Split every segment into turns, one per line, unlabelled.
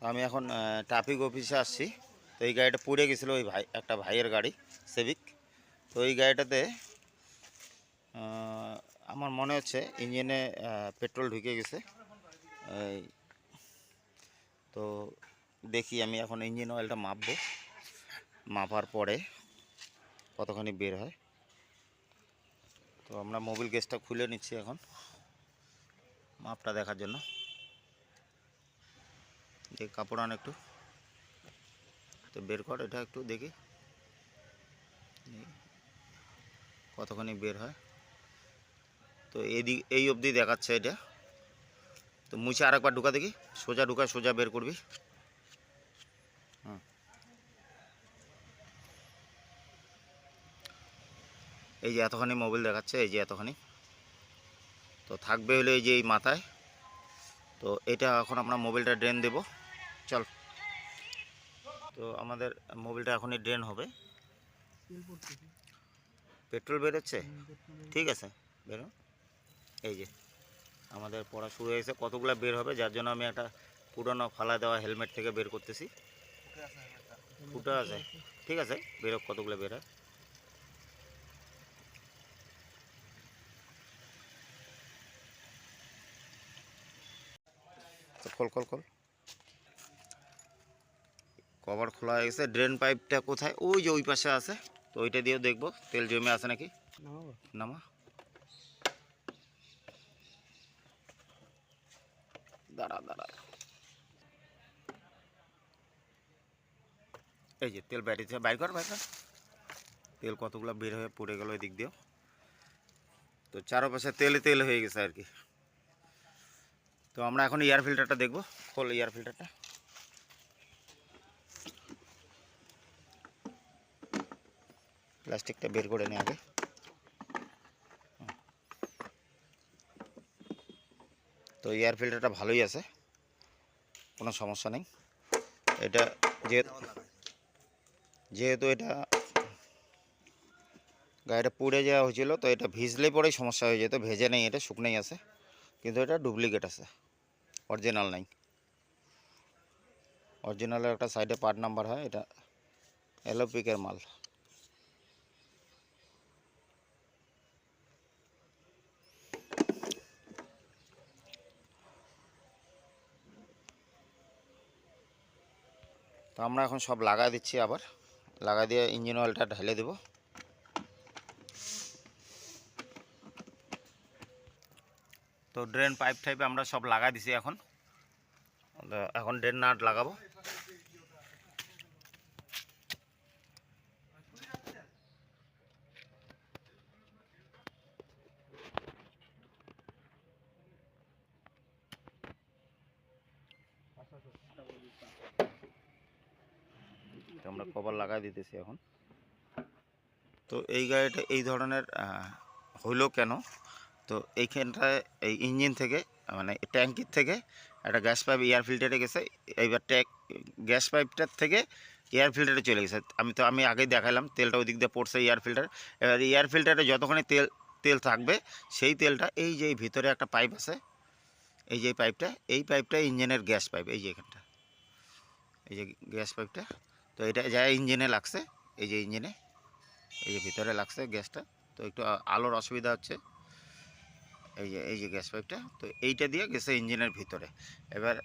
তো আমি এখন ট্রাফিক অফিসে আসছি। তো এই গাড়িটা পুড়ে গেছিলো, ওই একটা ভাইয়ের গাড়ি সেভিক। তো এই গাড়িটাতে আমার মনে হচ্ছে ইঞ্জিনে পেট্রোল ঢুকে গেছে। এই তো দেখি আমি এখন ইঞ্জিন অয়েলটা মাপবো, মাপার পরে কতখানি বের হয়। তো আমরা মোবিল গ্যাসটা খুলে নিচ্ছি এখন মাপটা দেখার জন্য। দেখি কাপড় আন একটু, তো বের কর এটা একটু দেখি কতখানি বের হয়। তো এই অবধি দেখাচ্ছে এটা। তো মুছে আরেকবার ঢুকা দেখি, সোজা ঢুকায় সোজা বের করবি। এই যে এতখানি মোবিল দেখাচ্ছে, এই যে এতখানি। তো থাকবে হলো এই যে এই মাথায়। তো এটা এখন আমরা মোবিলটা ড্রেন দেব। চল, তো আমাদের মোবিলটা এখনই ড্রেন হবে। পেট্রোল বেরোচ্ছে, ঠিক আছে বেরো। এই যে আমাদের পড়া শুরু হয়েছে, কতগুলো বের হবে, যার জন্য আমি একটা পুরনো ফালা দেওয়া হেলমেট থেকে বের করতেছি। ফুটা আছে, ঠিক আছে বেরো, কতগুলো বের হয়। তো খোল খোল খোল, কভার খোলা হয়ে গেছে। ড্রেন পাইপটা কোথায়? ওই যে ওই পাশে আছে। তো ওইটা দিয়েও দেখবো তেল জমে আছে নাকি। নামা, দাঁড়া দাঁড়া। এই যে তেল ব্যাটারি বাইর কর বাইর কর। তেল কতগুলো বের হয়ে পড়ে গেল এদিক দিয়েও। তো চারপাশে তেলে তেল হয়ে গেছে আর কি। তো আমরা এখন এয়ার ফিল্টারটা দেখবো। খোল এয়ার ফিল্টারটা। প্লাস্টিকটা বের করে নে আগে। তো এয়ার ফিল্টারটা ভালোই আছে, কোনো সমস্যা নেই। এটা যেহেতু এটা গাড়িটা পুড়ে যাওয়া হয়েছিল, তো এটা ভিজলে পরেই সমস্যা হয়ে যেত। ভেজে নেই, এটা শুকনোই আছে, কিন্তু এটা ডুপ্লিকেট আছে, অরিজিনাল নাই। অরিজিনালের একটা সাইডে পার্ট নাম্বার হয়, এটা এলোপিকের মাল। তো আমরা এখন সব লাগাই দিচ্ছি, আবার লাগাই দিয়ে ইঞ্জিন অয়েলটা ঢেলে দেব। তো ড্রেন পাইপ টাইপে আমরা সব লাগাই দিছি। এখন এখন ড্রেন নাট লাগাবো। আমরা কভার লাগাই দিতেছি এখন। তো এই গাড়িটা এই ধরনের হইলো কেন? তো এইখানটায় এই ইঞ্জিন থেকে মানে ট্যাঙ্কির থেকে একটা গ্যাস পাইপ এয়ার ফিল্টারে গেছে। এইবার গ্যাস পাইপটার থেকে এয়ার ফিল্টারে চলে গেছে। আমি আগেই দেখালাম তেলটা ওই দিক দিয়ে পড়ছে এয়ার ফিল্টার। এবার এয়ার ফিল্টারে যতক্ষণে তেল থাকবে, সেই তেলটা এই যে ভিতরে একটা পাইপ আছে, এই যে এই পাইপটা ইঞ্জিনের গ্যাস পাইপ। এই যে এখানটা এই যে গ্যাস পাইপটা, তো এটা যা ইঞ্জিনে লাগছে, এই যে ইঞ্জিনে এই যে ভিতরে লাগছে গ্যাসটা। তো একটু আলোর অসুবিধা হচ্ছে। এই যে গ্যাস পাইপটা, তো এইটা দিয়ে গেছে ইঞ্জিনের ভিতরে। এবার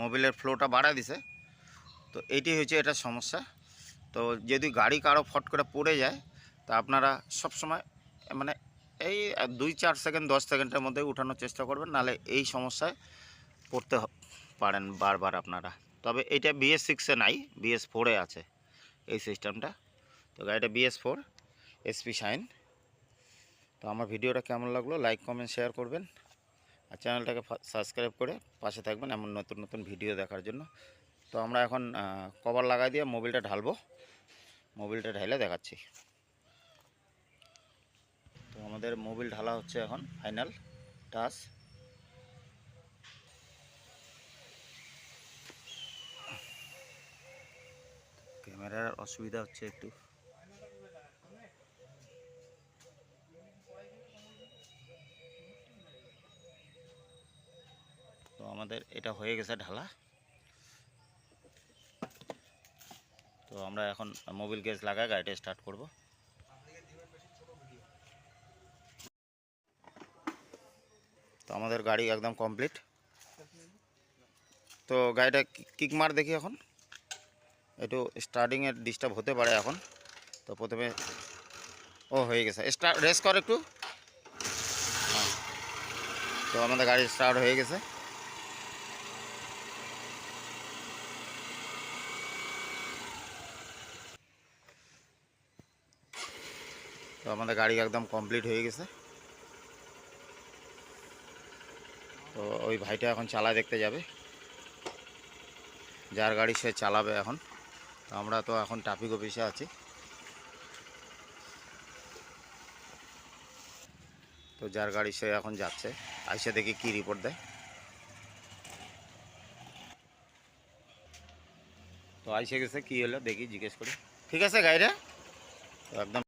মোবিলের ফ্লোটা বাড়া দিছে। তো এইটাই হচ্ছে এটা সমস্যা। তো যদি গাড়ি কারো ফট করে পড়ে যায়, তা আপনারা সব সময় মানে এই 2-4 সেকেন্ড 10 সেকেন্ডের মধ্যে উঠানোর চেষ্টা করবেন, নাহলে এই সমস্যায় পড়তে পারেন বারবার আপনারা। তবে এটা BS6-এ নাই, BS4-এ আছে এই সিস্টেমটা। তো গাড়িটা BS4 SP শাইন। তো আমার ভিডিওটা কেমন লাগলো লাইক কমেন্ট শেয়ার করবেন, আর চ্যানেলটাকে সাবস্ক্রাইব করে পাশে থাকবেন এমন নতুন নতুন ভিডিও দেখার জন্য। তো আমরা এখন কভার লাগাই দিয়ে মোবিলটা ঢালবো, মোবিলটা ঢালে দেখাচ্ছি। তো আমাদের মোবিল ঢালা হচ্ছে এখন, ফাইনাল টাচ। ক্যামেরার অসুবিধা হচ্ছে একটু। তো আমাদের এটা হয়ে গেছে ঢালা। আমরা এখন মোবিল গ্যাস লাগায় গাড়িটা স্টার্ট করব। তো আমাদের গাড়ি একদম কমপ্লিট। তো গাড়িটা কিক মার দেখি এখন, একটু স্টার্টিংয়ের ডিস্টার্ব হতে পারে এখন। তো প্রথমে ও হয়ে গেছে, স্টার্ট রেস কর একটু। হ্যাঁ, তো আমাদের গাড়ি স্টার্ট হয়ে গেছে। তো আমাদের গাড়ি একদম কমপ্লিট হয়ে গেছে। তো ওই ভাইটা এখন চালা দেখতে যাবে, যার গাড়ি সে চালাবে এখন। তো আমরা তো এখন ট্রাফিক অফিসে আছি। তো যার গাড়ি সে এখন যাচ্ছে, আইসে দেখি কি রিপোর্ট দেয়। তো আইসে গেছে, কি হলো দেখি জিজ্ঞেস করি। ঠিক আছে গাড়িটা একদম